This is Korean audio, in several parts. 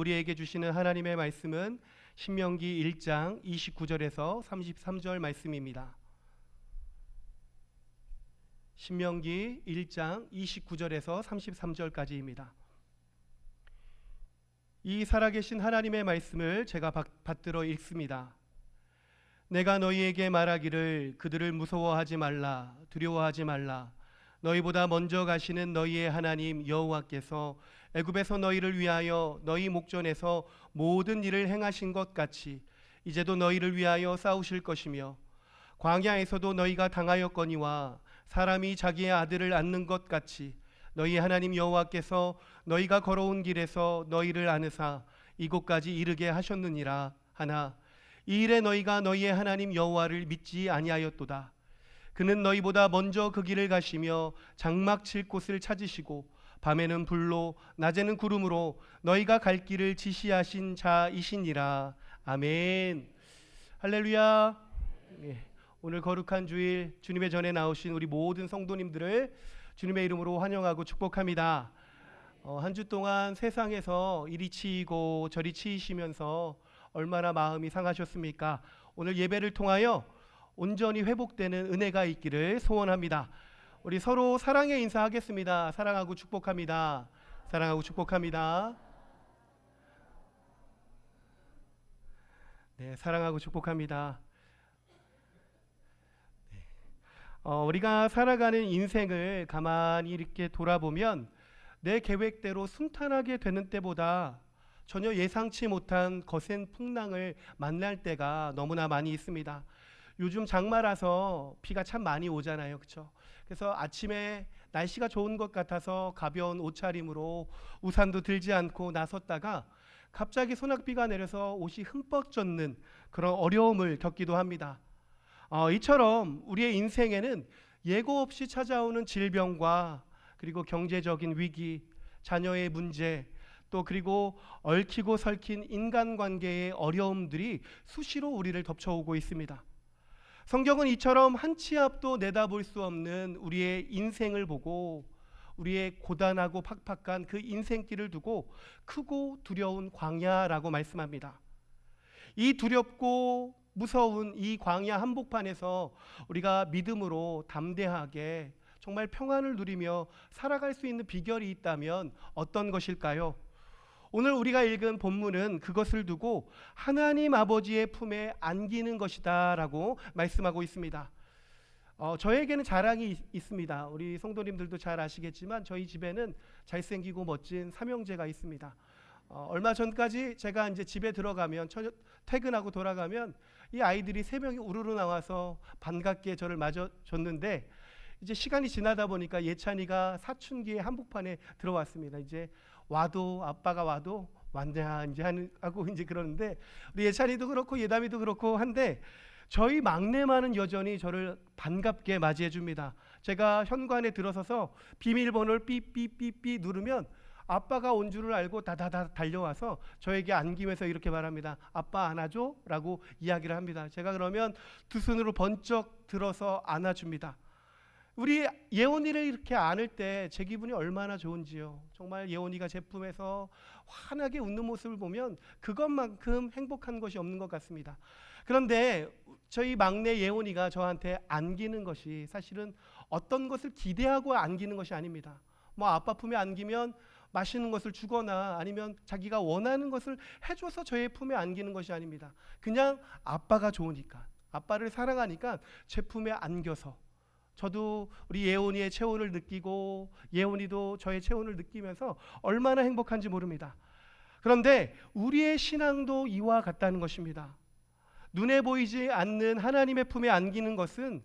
우리에게 주시는 하나님의 말씀은 신명기 1장 29절에서 33절 말씀입니다. 신명기 1장 29절에서 33절까지입니다. 이 살아계신 하나님의 말씀을 제가 받들어 읽습니다. 내가 너희에게 말하기를 그들을 무서워하지 말라, 두려워하지 말라. 너희보다 먼저 가시는 너희의 하나님 여호와께서 애굽에서 너희를 위하여 너희 목전에서 모든 일을 행하신 것 같이 이제도 너희를 위하여 싸우실 것이며, 광야에서도 너희가 당하였거니와 사람이 자기의 아들을 안는 것 같이 너희 하나님 여호와께서 너희가 걸어온 길에서 너희를 안으사 이곳까지 이르게 하셨느니라 하나, 이 일에 너희가 너희의 하나님 여호와를 믿지 아니하였도다. 그는 너희보다 먼저 그 길을 가시며 장막 칠 곳을 찾으시고 밤에는 불로 낮에는 구름으로 너희가 갈 길을 지시하신 자이시니라. 아멘. 할렐루야. 오늘 거룩한 주일 주님의 전에 나오신 우리 모든 성도님들을 주님의 이름으로 환영하고 축복합니다. 한 주 동안 세상에서 이리 치이고 저리 치이시면서 얼마나 마음이 상하셨습니까? 오늘 예배를 통하여 온전히 회복되는 은혜가 있기를 소원합니다. 우리 서로 사랑의 인사하겠습니다. 사랑하고 축복합니다. 사랑하고 축복합니다. 네, 사랑하고 축복합니다. 우리가 살아가는 인생을 가만히 이렇게 돌아보면 내 계획대로 순탄하게 되는 때보다 전혀 예상치 못한 거센 풍랑을 만날 때가 너무나 많이 있습니다. 요즘 장마라서 비가 참 많이 오잖아요, 그렇죠? 그래서 아침에 날씨가 좋은 것 같아서 가벼운 옷차림으로 우산도 들지 않고 나섰다가 갑자기 소낙비가 내려서 옷이 흠뻑 젖는 그런 어려움을 겪기도 합니다. 이처럼 우리의 인생에는 예고 없이 찾아오는 질병과 그리고 경제적인 위기, 자녀의 문제, 또 그리고 얽히고 설킨 인간관계의 어려움들이 수시로 우리를 덮쳐오고 있습니다. 성경은 이처럼 한 치 앞도 내다볼 수 없는 우리의 인생을 보고 우리의 고단하고 팍팍한 그 인생길을 두고 크고 두려운 광야라고 말씀합니다. 이 두렵고 무서운 이 광야 한복판에서 우리가 믿음으로 담대하게 정말 평안을 누리며 살아갈 수 있는 비결이 있다면 어떤 것일까요? 오늘 우리가 읽은 본문은 그것을 두고 하나님 아버지의 품에 안기는 것이다 라고 말씀하고 있습니다. 저에게는 자랑이 있습니다. 우리 성도님들도 잘 아시겠지만 저희 집에는 잘생기고 멋진 삼형제가 있습니다. 얼마 전까지 제가 이제 집에 들어가면 퇴근하고 돌아가면 이 아이들이 3명이 우르르 나와서 반갑게 저를 맞아줬는데, 이제 시간이 지나다 보니까 예찬이가 사춘기의 한복판에 들어왔습니다. 이제 와도 아빠가 와도 왔냐 이제 하고 이제 그러는데, 우리 예찬이도 그렇고 예담이도 그렇고 한데 저희 막내만은 여전히 저를 반갑게 맞이해 줍니다. 제가 현관에 들어서서 비밀번호를 삐삐삐삐 누르면 아빠가 온 줄을 알고 다다다 달려와서 저에게 안기면서 이렇게 말합니다. 아빠 안아줘? 라고 이야기를 합니다. 제가 그러면 두 손으로 번쩍 들어서 안아줍니다. 우리 예원이를 이렇게 안을 때 제 기분이 얼마나 좋은지요. 정말 예원이가 제 품에서 환하게 웃는 모습을 보면 그것만큼 행복한 것이 없는 것 같습니다. 그런데 저희 막내 예원이가 저한테 안기는 것이 사실은 어떤 것을 기대하고 안기는 것이 아닙니다. 뭐 아빠 품에 안기면 맛있는 것을 주거나 아니면 자기가 원하는 것을 해줘서 저의 품에 안기는 것이 아닙니다. 그냥 아빠가 좋으니까, 아빠를 사랑하니까 제 품에 안겨서 저도 우리 예원이의 체온을 느끼고 예원이도 저의 체온을 느끼면서 얼마나 행복한지 모릅니다. 그런데 우리의 신앙도 이와 같다는 것입니다. 눈에 보이지 않는 하나님의 품에 안기는 것은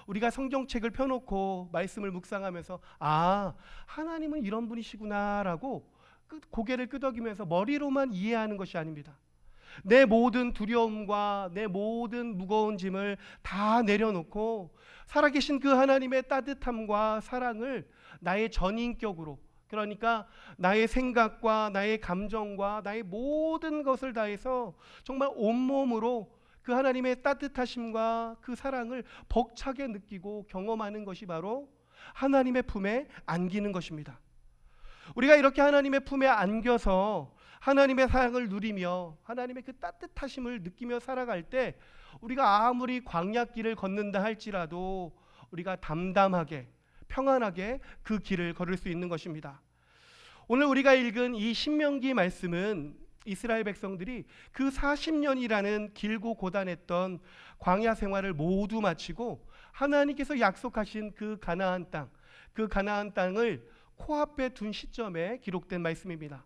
우리가 성경책을 펴놓고 말씀을 묵상하면서 하나님은 이런 분이시구나 라고 고개를 끄덕이면서 머리로만 이해하는 것이 아닙니다. 내 모든 두려움과 내 모든 무거운 짐을 다 내려놓고 살아계신 그 하나님의 따뜻함과 사랑을 나의 전인격으로, 그러니까 나의 생각과 나의 감정과 나의 모든 것을 다해서 정말 온몸으로 그 하나님의 따뜻하심과 그 사랑을 벅차게 느끼고 경험하는 것이 바로 하나님의 품에 안기는 것입니다. 우리가 이렇게 하나님의 품에 안겨서 하나님의 사랑을 누리며 하나님의 그 따뜻하심을 느끼며 살아갈 때 우리가 아무리 광야길을 걷는다 할지라도 우리가 담담하게 평안하게 그 길을 걸을 수 있는 것입니다. 오늘 우리가 읽은 이 신명기 말씀은 이스라엘 백성들이 그 40년이라는 길고 고단했던 광야 생활을 모두 마치고 하나님께서 약속하신 그 가나안 땅을 코앞에 둔 시점에 기록된 말씀입니다.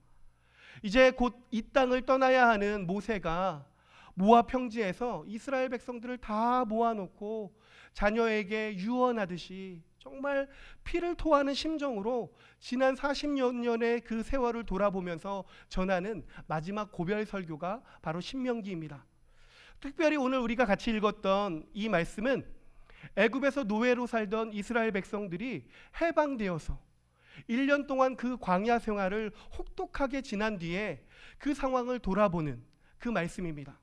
이제 곧 이 땅을 떠나야 하는 모세가 모압 평지에서 이스라엘 백성들을 다 모아놓고 자녀에게 유언하듯이 정말 피를 토하는 심정으로 지난 40년의 그 세월을 돌아보면서 전하는 마지막 고별 설교가 바로 신명기입니다. 특별히 오늘 우리가 같이 읽었던 이 말씀은 애굽에서 노예로 살던 이스라엘 백성들이 해방되어서 1년 동안 그 광야 생활을 혹독하게 지난 뒤에 그 상황을 돌아보는 그 말씀입니다.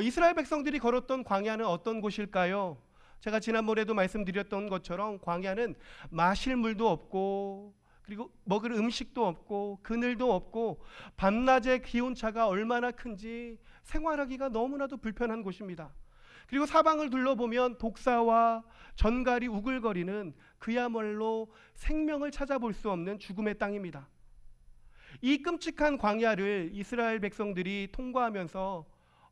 이스라엘 백성들이 걸었던 광야는 어떤 곳일까요? 제가 지난번에도 말씀드렸던 것처럼 광야는 마실 물도 없고 그리고 먹을 음식도 없고 그늘도 없고 밤낮의 기온차가 얼마나 큰지 생활하기가 너무나도 불편한 곳입니다. 그리고 사방을 둘러보면 독사와 전갈이 우글거리는 그야말로 생명을 찾아볼 수 없는 죽음의 땅입니다. 이 끔찍한 광야를 이스라엘 백성들이 통과하면서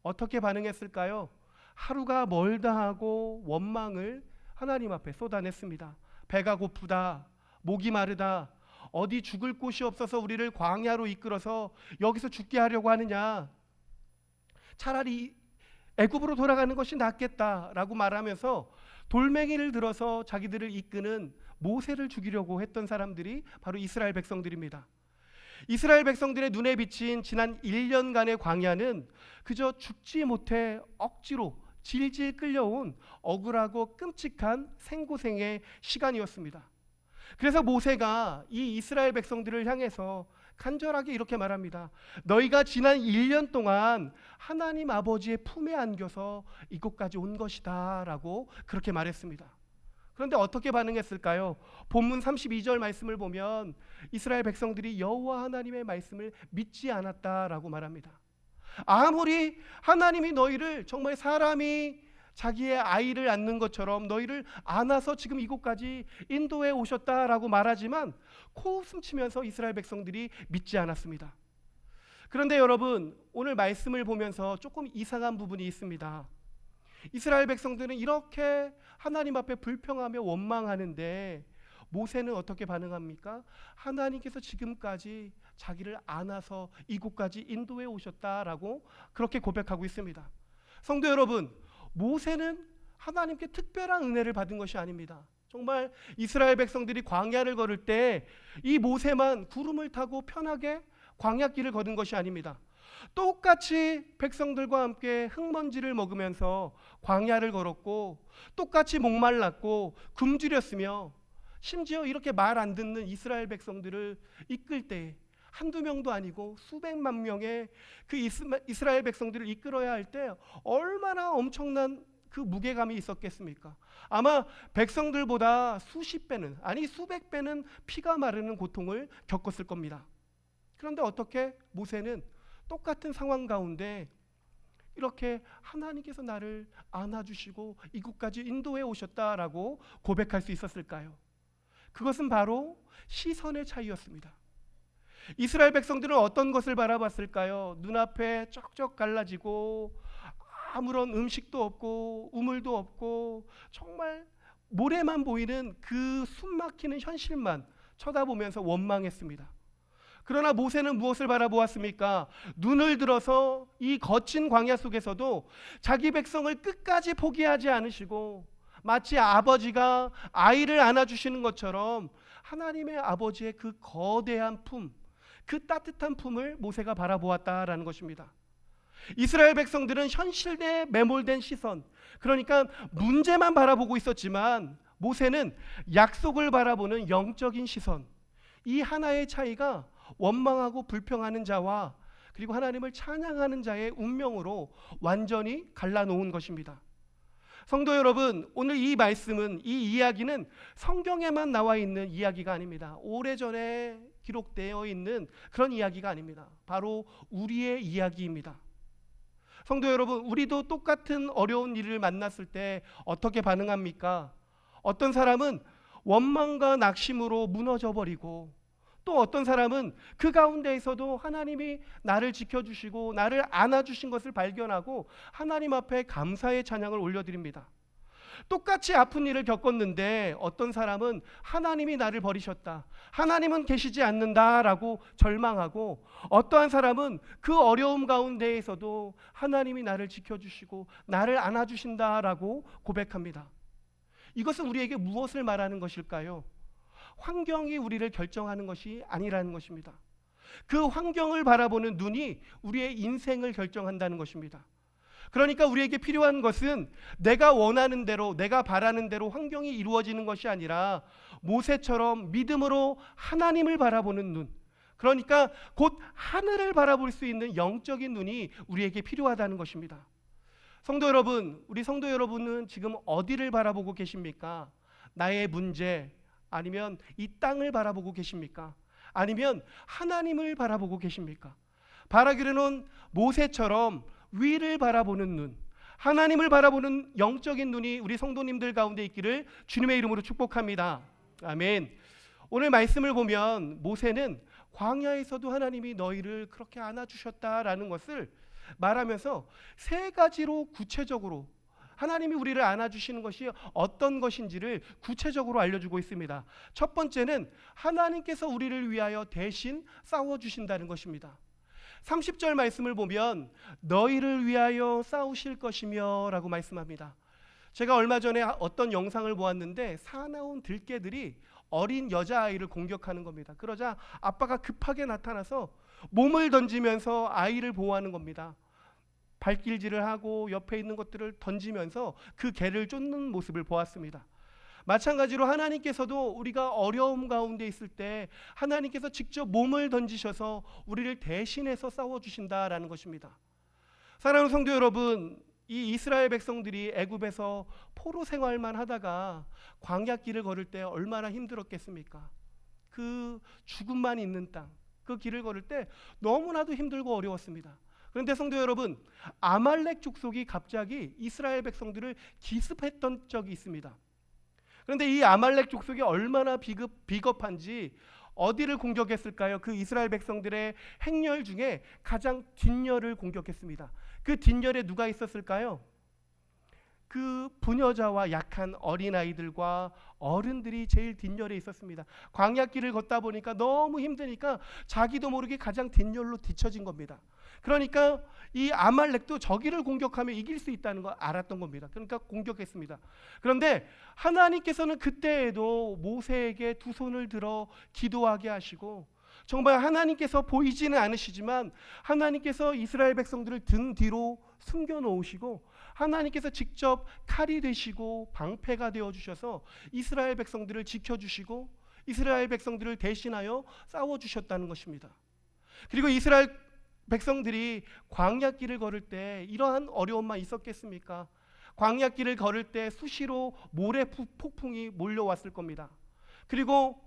어떻게 반응했을까요? 하루가 멀다 하고 원망을 하나님 앞에 쏟아냈습니다. 배가 고프다, 목이 마르다, 어디 죽을 곳이 없어서 우리를 광야로 이끌어서 여기서 죽게 하려고 하느냐, 차라리 애굽으로 돌아가는 것이 낫겠다라고 말하면서 돌멩이를 들어서 자기들을 이끄는 모세를 죽이려고 했던 사람들이 바로 이스라엘 백성들입니다. 이스라엘 백성들의 눈에 비친 지난 1년간의 광야는 그저 죽지 못해 억지로 질질 끌려온 억울하고 끔찍한 생고생의 시간이었습니다. 그래서 모세가 이 이스라엘 백성들을 향해서 간절하게 이렇게 말합니다. 너희가 지난 1년 동안 하나님 아버지의 품에 안겨서 이곳까지 온 것이다 라고 그렇게 말했습니다. 그런데 어떻게 반응했을까요? 본문 32절 말씀을 보면 이스라엘 백성들이 여호와 하나님의 말씀을 믿지 않았다라고 말합니다. 아무리 하나님이 너희를 정말 사람이 자기의 아이를 안는 것처럼 너희를 안아서 지금 이곳까지 인도해 오셨다라고 말하지만 코웃음 치면서 이스라엘 백성들이 믿지 않았습니다. 그런데 여러분, 오늘 말씀을 보면서 조금 이상한 부분이 있습니다. 이스라엘 백성들은 이렇게 하나님 앞에 불평하며 원망하는데 모세는 어떻게 반응합니까? 하나님께서 지금까지 자기를 안아서 이곳까지 인도해 오셨다라고 그렇게 고백하고 있습니다. 성도 여러분, 모세는 하나님께 특별한 은혜를 받은 것이 아닙니다. 정말 이스라엘 백성들이 광야를 걸을 때 이 모세만 구름을 타고 편하게 광야길을 걸은 것이 아닙니다. 똑같이 백성들과 함께 흙먼지를 먹으면서 광야를 걸었고 똑같이 목말랐고 굶주렸으며 심지어 이렇게 말 안 듣는 이스라엘 백성들을 이끌 때 한두 명도 아니고 수백만 명의 그 이스라엘 백성들을 이끌어야 할 때 얼마나 엄청난 그 무게감이 있었겠습니까? 아마 백성들보다 수십 배는 아니 수백 배는 피가 마르는 고통을 겪었을 겁니다. 그런데 어떻게 모세는 똑같은 상황 가운데 이렇게 하나님께서 나를 안아주시고 이곳까지 인도해 오셨다라고 고백할 수 있었을까요? 그것은 바로 시선의 차이였습니다. 이스라엘 백성들은 어떤 것을 바라봤을까요? 눈앞에 쩍쩍 갈라지고 아무런 음식도 없고 우물도 없고 정말 모래만 보이는 그 숨막히는 현실만 쳐다보면서 원망했습니다. 그러나 모세는 무엇을 바라보았습니까? 눈을 들어서 이 거친 광야 속에서도 자기 백성을 끝까지 포기하지 않으시고 마치 아버지가 아이를 안아주시는 것처럼 하나님의 아버지의 그 거대한 품, 그 따뜻한 품을 모세가 바라보았다라는 것입니다. 이스라엘 백성들은 현실에 매몰된 시선, 그러니까 문제만 바라보고 있었지만 모세는 약속을 바라보는 영적인 시선, 이 하나의 차이가 원망하고 불평하는 자와 그리고 하나님을 찬양하는 자의 운명으로 완전히 갈라놓은 것입니다. 성도 여러분, 오늘 이 말씀은, 이 이야기는 성경에만 나와 있는 이야기가 아닙니다. 오래전에 기록되어 있는 그런 이야기가 아닙니다. 바로 우리의 이야기입니다. 성도 여러분, 우리도 똑같은 어려운 일을 만났을 때 어떻게 반응합니까? 어떤 사람은 원망과 낙심으로 무너져 버리고, 또 어떤 사람은 그 가운데에서도 하나님이 나를 지켜주시고 나를 안아주신 것을 발견하고 하나님 앞에 감사의 찬양을 올려드립니다. 똑같이 아픈 일을 겪었는데 어떤 사람은 하나님이 나를 버리셨다, 하나님은 계시지 않는다라고 절망하고, 어떠한 사람은 그 어려움 가운데에서도 하나님이 나를 지켜주시고 나를 안아주신다라고 고백합니다. 이것은 우리에게 무엇을 말하는 것일까요? 환경이 우리를 결정하는 것이 아니라는 것입니다. 그 환경을 바라보는 눈이 우리의 인생을 결정한다는 것입니다. 그러니까 우리에게 필요한 것은 내가 원하는 대로, 내가 바라는 대로 환경이 이루어지는 것이 아니라 모세처럼 믿음으로 하나님을 바라보는 눈, 그러니까 곧 하늘을 바라볼 수 있는 영적인 눈이 우리에게 필요하다는 것입니다. 성도 여러분, 우리 성도 여러분은 지금 어디를 바라보고 계십니까? 나의 문제, 아니면 이 땅을 바라보고 계십니까? 아니면 하나님을 바라보고 계십니까? 바라기로는 모세처럼 위를 바라보는 눈, 하나님을 바라보는 영적인 눈이 우리 성도님들 가운데 있기를 주님의 이름으로 축복합니다. 아멘. 오늘 말씀을 보면 모세는 광야에서도 하나님이 너희를 그렇게 안아주셨다라는 것을 말하면서 세 가지로 구체적으로 하나님이 우리를 안아주시는 것이 어떤 것인지를 구체적으로 알려주고 있습니다. 첫 번째는 하나님께서 우리를 위하여 대신 싸워주신다는 것입니다. 30절 말씀을 보면 너희를 위하여 싸우실 것이며 라고 말씀합니다. 제가 얼마 전에 어떤 영상을 보았는데 사나운 들개들이 어린 여자아이를 공격하는 겁니다. 그러자 아빠가 급하게 나타나서 몸을 던지면서 아이를 보호하는 겁니다. 발길질을 하고 옆에 있는 것들을 던지면서 그 개를 쫓는 모습을 보았습니다. 마찬가지로 하나님께서도 우리가 어려움 가운데 있을 때 하나님께서 직접 몸을 던지셔서 우리를 대신해서 싸워주신다라는 것입니다. 사랑하는 성도 여러분, 이 이스라엘 백성들이 애굽에서 포로 생활만 하다가 광야길을 걸을 때 얼마나 힘들었겠습니까? 그 죽음만 있는 땅, 그 길을 걸을 때 너무나도 힘들고 어려웠습니다. 그런데 성도 여러분, 아말렉 족속이 갑자기 이스라엘 백성들을 기습했던 적이 있습니다. 그런데 이 아말렉 족속이 얼마나 비겁한지 어디를 공격했을까요? 그 이스라엘 백성들의 행렬 중에 가장 뒷열을 공격했습니다. 그 뒷열에 누가 있었을까요? 그 부녀자와 약한 어린아이들과 어른들이 제일 뒷열에 있었습니다. 광야길을 걷다 보니까 너무 힘드니까 자기도 모르게 가장 뒷열로 뒤처진 겁니다. 그러니까 이 아말렉도 저기를 공격하면 이길 수 있다는 걸 알았던 겁니다. 그러니까 공격했습니다. 그런데 하나님께서는 그때에도 모세에게 두 손을 들어 기도하게 하시고, 정말 하나님께서 보이지는 않으시지만 하나님께서 이스라엘 백성들을 등 뒤로 숨겨 놓으시고 하나님께서 직접 칼이 되시고 방패가 되어 주셔서 이스라엘 백성들을 지켜주시고 이스라엘 백성들을 대신하여 싸워주셨다는 것입니다. 그리고 이스라엘 백성들이 광야길을 걸을 때 이러한 어려움만 있었겠습니까? 광야길을 걸을 때 수시로 모래 폭풍이 몰려왔을 겁니다. 그리고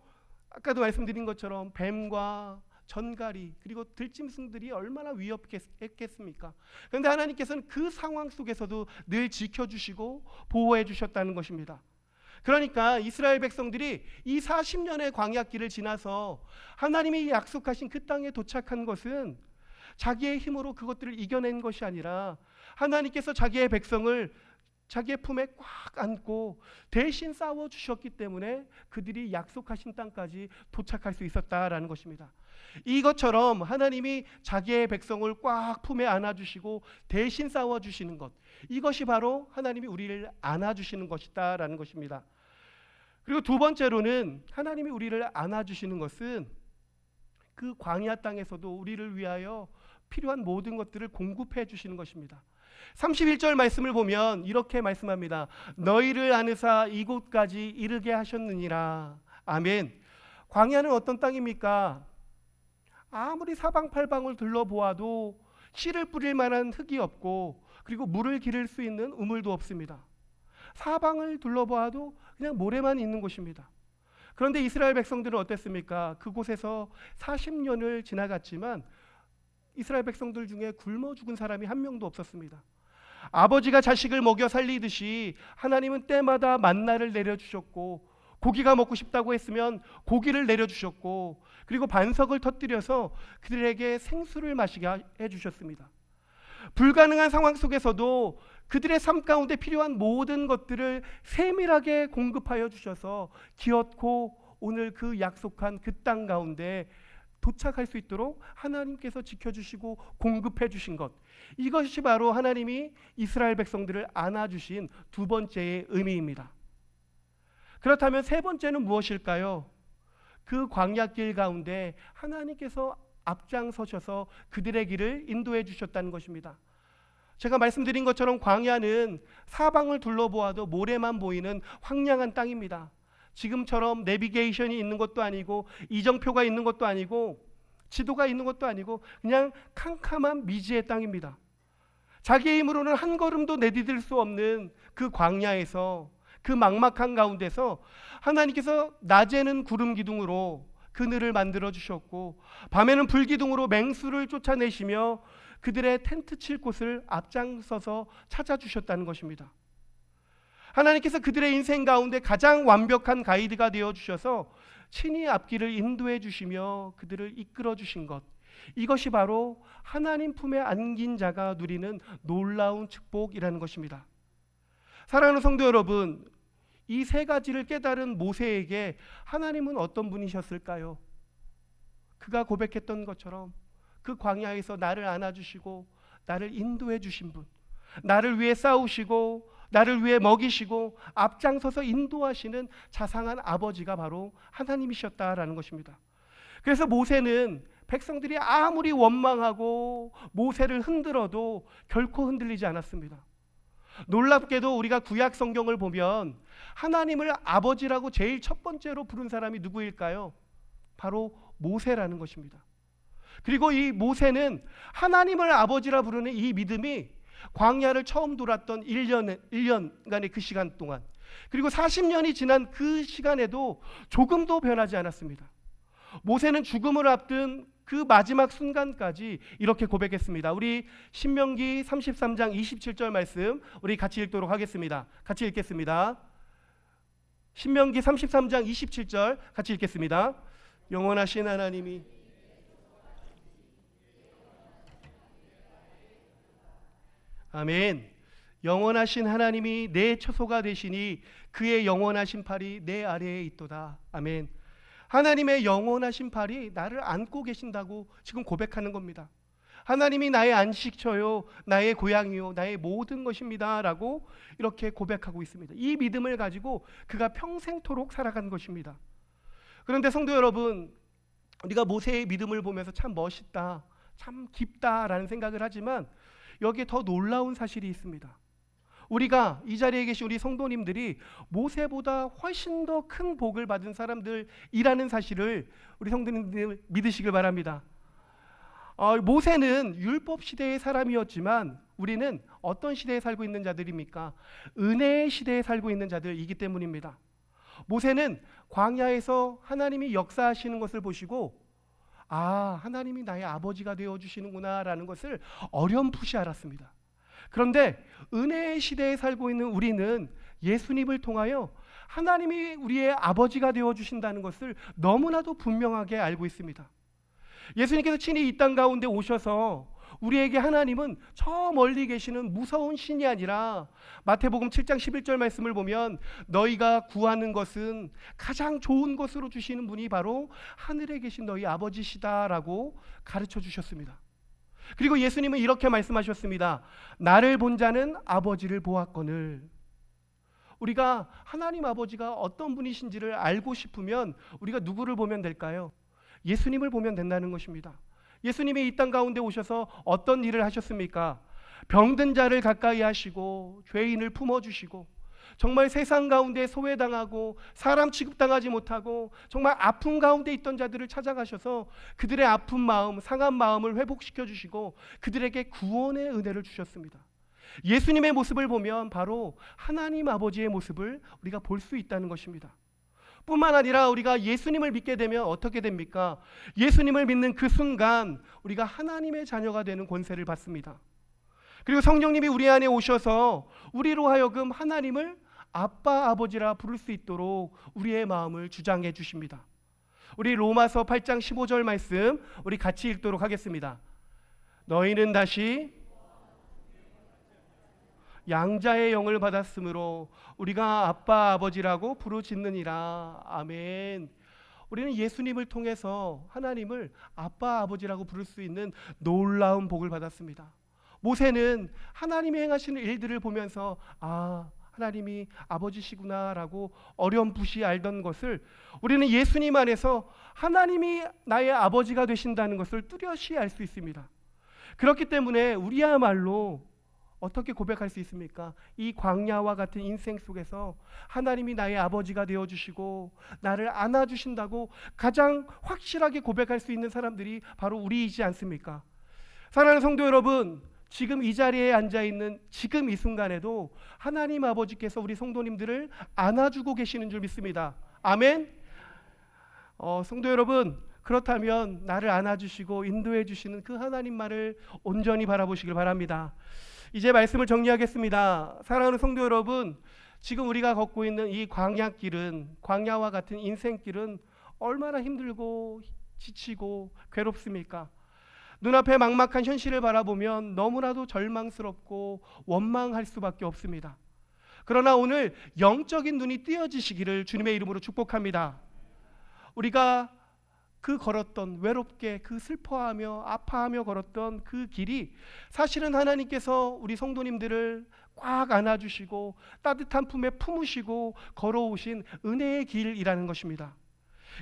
아까도 말씀드린 것처럼 뱀과 전갈이 그리고 들짐승들이 얼마나 위협했겠습니까? 그런데 하나님께서는 그 상황 속에서도 늘 지켜주시고 보호해 주셨다는 것입니다. 그러니까 이스라엘 백성들이 이 40년의 광야길을 지나서 하나님이 약속하신 그 땅에 도착한 것은 자기의 힘으로 그것들을 이겨낸 것이 아니라 하나님께서 자기의 백성을 자기의 품에 꽉 안고 대신 싸워주셨기 때문에 그들이 약속하신 땅까지 도착할 수 있었다라는 것입니다. 이것처럼 하나님이 자기의 백성을 꽉 품에 안아주시고 대신 싸워주시는 것, 이것이 바로 하나님이 우리를 안아주시는 것이다라는 것입니다. 그리고 두 번째로는 하나님이 우리를 안아주시는 것은 그 광야 땅에서도 우리를 위하여 필요한 모든 것들을 공급해 주시는 것입니다. 31절 말씀을 보면 이렇게 말씀합니다. 너희를 안으사 이곳까지 이르게 하셨느니라. 아멘. 광야는 어떤 땅입니까? 아무리 사방팔방을 둘러보아도 씨를 뿌릴 만한 흙이 없고 그리고 물을 기를 수 있는 우물도 없습니다. 사방을 둘러보아도 그냥 모래만 있는 곳입니다. 그런데 이스라엘 백성들은 어땠습니까? 그곳에서 40년을 지나갔지만 이스라엘 백성들 중에 굶어 죽은 사람이 한 명도 없었습니다. 아버지가 자식을 먹여 살리듯이 하나님은 때마다 만나를 내려주셨고, 고기가 먹고 싶다고 했으면 고기를 내려주셨고, 그리고 반석을 터뜨려서 그들에게 생수를 마시게 해주셨습니다. 불가능한 상황 속에서도 그들의 삶 가운데 필요한 모든 것들을 세밀하게 공급하여 주셔서 기어코 오늘 그 약속한 그 땅 가운데 도착할 수 있도록 하나님께서 지켜주시고 공급해 주신 것, 이것이 바로 하나님이 이스라엘 백성들을 안아주신 두 번째의 의미입니다. 그렇다면 세 번째는 무엇일까요? 그 광야길 가운데 하나님께서 앞장서셔서 그들의 길을 인도해 주셨다는 것입니다. 제가 말씀드린 것처럼 광야는 사방을 둘러보아도 모래만 보이는 황량한 땅입니다. 지금처럼 내비게이션이 있는 것도 아니고 이정표가 있는 것도 아니고 지도가 있는 것도 아니고 그냥 캄캄한 미지의 땅입니다. 자기의 힘으로는 한 걸음도 내디딜 수 없는 그 광야에서, 그 막막한 가운데서 하나님께서 낮에는 구름 기둥으로 그늘을 만들어 주셨고, 밤에는 불 기둥으로 맹수를 쫓아내시며 그들의 텐트 칠 곳을 앞장서서 찾아주셨다는 것입니다. 하나님께서 그들의 인생 가운데 가장 완벽한 가이드가 되어주셔서 친히 앞길을 인도해 주시며 그들을 이끌어 주신 것, 이것이 바로 하나님 품에 안긴 자가 누리는 놀라운 축복이라는 것입니다. 사랑하는 성도 여러분, 이 세 가지를 깨달은 모세에게 하나님은 어떤 분이셨을까요? 그가 고백했던 것처럼 그 광야에서 나를 안아주시고 나를 인도해 주신 분, 나를 위해 싸우시고 나를 위해 먹이시고 앞장서서 인도하시는 자상한 아버지가 바로 하나님이셨다라는 것입니다. 그래서 모세는 백성들이 아무리 원망하고 모세를 흔들어도 결코 흔들리지 않았습니다. 놀랍게도 우리가 구약 성경을 보면 하나님을 아버지라고 제일 첫 번째로 부른 사람이 누구일까요? 바로 모세라는 것입니다. 그리고 이 모세는 하나님을 아버지라 부르는 이 믿음이 광야를 처음 돌았던 1년간의 그 시간 동안, 그리고 40년이 지난 그 시간에도 조금도 변하지 않았습니다. 모세는 죽음을 앞둔 그 마지막 순간까지 이렇게 고백했습니다. 우리 신명기 33장 27절 말씀 우리 같이 읽도록 하겠습니다. 같이 읽겠습니다. 신명기 33장 27절 같이 읽겠습니다. 영원하신 하나님이 아멘. 영원하신 하나님이 내 처소가 되시니 그의 영원하신 팔이 내 아래에 있도다. 아멘. 하나님의 영원하신 팔이 나를 안고 계신다고 지금 고백하는 겁니다. 하나님이 나의 안식처요, 나의 고향이요, 나의 모든 것입니다 라고 이렇게 고백하고 있습니다. 이 믿음을 가지고 그가 평생토록 살아간 것입니다. 그런데 성도 여러분, 우리가 모세의 믿음을 보면서 참 멋있다, 참 깊다라는 생각을 하지만 여기에 더 놀라운 사실이 있습니다. 우리가 이 자리에 계신 우리 성도님들이 모세보다 훨씬 더 큰 복을 받은 사람들이라는 사실을 우리 성도님들 믿으시길 바랍니다. 모세는 율법 시대의 사람이었지만 우리는 어떤 시대에 살고 있는 자들입니까? 은혜의 시대에 살고 있는 자들이기 때문입니다. 모세는 광야에서 하나님이 역사하시는 것을 보시고 하나님이 나의 아버지가 되어주시는구나 라는 것을 어렴풋이 알았습니다. 그런데 은혜의 시대에 살고 있는 우리는 예수님을 통하여 하나님이 우리의 아버지가 되어주신다는 것을 너무나도 분명하게 알고 있습니다. 예수님께서 친히 이 땅 가운데 오셔서 우리에게 하나님은 저 멀리 계시는 무서운 신이 아니라 마태복음 7장 11절 말씀을 보면 너희가 구하는 것은 가장 좋은 것으로 주시는 분이 바로 하늘에 계신 너희 아버지시다라고 가르쳐 주셨습니다. 그리고 예수님은 이렇게 말씀하셨습니다. 나를 본 자는 아버지를 보았거늘. 우리가 하나님 아버지가 어떤 분이신지를 알고 싶으면 우리가 누구를 보면 될까요? 예수님을 보면 된다는 것입니다. 예수님이 이 땅 가운데 오셔서 어떤 일을 하셨습니까? 병든 자를 가까이 하시고 죄인을 품어주시고 정말 세상 가운데 소외당하고 사람 취급당하지 못하고 정말 아픔 가운데 있던 자들을 찾아가셔서 그들의 아픈 마음, 상한 마음을 회복시켜 주시고 그들에게 구원의 은혜를 주셨습니다. 예수님의 모습을 보면 바로 하나님 아버지의 모습을 우리가 볼 수 있다는 것입니다. 뿐만 아니라 우리가 예수님을 믿게 되면 어떻게 됩니까? 예수님을 믿는 그 순간 우리가 하나님의 자녀가 되는 권세를 받습니다. 그리고 성령님이 우리 안에 오셔서 우리로 하여금 하나님을 아빠 아버지라 부를 수 있도록 우리의 마음을 주장해 주십니다. 우리 로마서 8장 15절 말씀 우리 같이 읽도록 하겠습니다. 너희는 다시 양자의 영을 받았으므로 우리가 아빠 아버지라고 부르짖느니라. 아멘. 우리는 예수님을 통해서 하나님을 아빠 아버지라고 부를 수 있는 놀라운 복을 받았습니다. 모세는 하나님이 행하시는 일들을 보면서 하나님이 아버지시구나 라고 어렴풋이 알던 것을 우리는 예수님 안에서 하나님이 나의 아버지가 되신다는 것을 뚜렷이 알 수 있습니다. 그렇기 때문에 우리야말로 어떻게 고백할 수 있습니까? 이 광야와 같은 인생 속에서 하나님이 나의 아버지가 되어주시고 나를 안아주신다고 가장 확실하게 고백할 수 있는 사람들이 바로 우리이지 않습니까? 사랑하는 성도 여러분, 지금 이 자리에 앉아있는 지금 이 순간에도 하나님 아버지께서 우리 성도님들을 안아주고 계시는 줄 믿습니다. 아멘. 성도 여러분, 그렇다면 나를 안아주시고 인도해 주시는 그 하나님만을 온전히 바라보시길 바랍니다. 이제 말씀을 정리하겠습니다. 사랑하는 성도 여러분, 지금 우리가 걷고 있는 이 광야길은, 광야와 같은 인생길은 얼마나 힘들고 지치고 괴롭습니까? 눈앞에 막막한 현실을 바라보면 너무나도 절망스럽고 원망할 수밖에 없습니다. 그러나 오늘 영적인 눈이 띄어지시기를 주님의 이름으로 축복합니다. 우리가 그 걸었던, 외롭게 그 슬퍼하며 아파하며 걸었던 그 길이 사실은 하나님께서 우리 성도님들을 꽉 안아주시고 따뜻한 품에 품으시고 걸어오신 은혜의 길이라는 것입니다.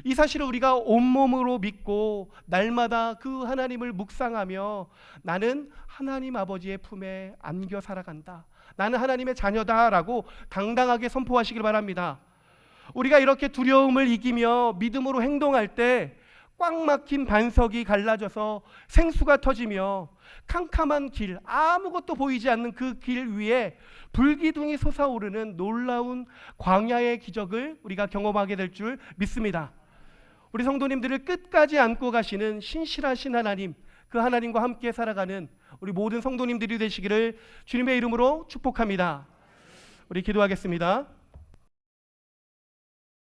이 사실을 우리가 온몸으로 믿고 날마다 그 하나님을 묵상하며 나는 하나님 아버지의 품에 안겨 살아간다, 나는 하나님의 자녀다라고 당당하게 선포하시길 바랍니다. 우리가 이렇게 두려움을 이기며 믿음으로 행동할 때 꽉 막힌 반석이 갈라져서 생수가 터지며 캄캄한 길, 아무것도 보이지 않는 그 길 위에 불기둥이 솟아오르는 놀라운 광야의 기적을 우리가 경험하게 될 줄 믿습니다. 우리 성도님들을 끝까지 안고 가시는 신실하신 하나님, 그 하나님과 함께 살아가는 우리 모든 성도님들이 되시기를 주님의 이름으로 축복합니다. 우리 기도하겠습니다.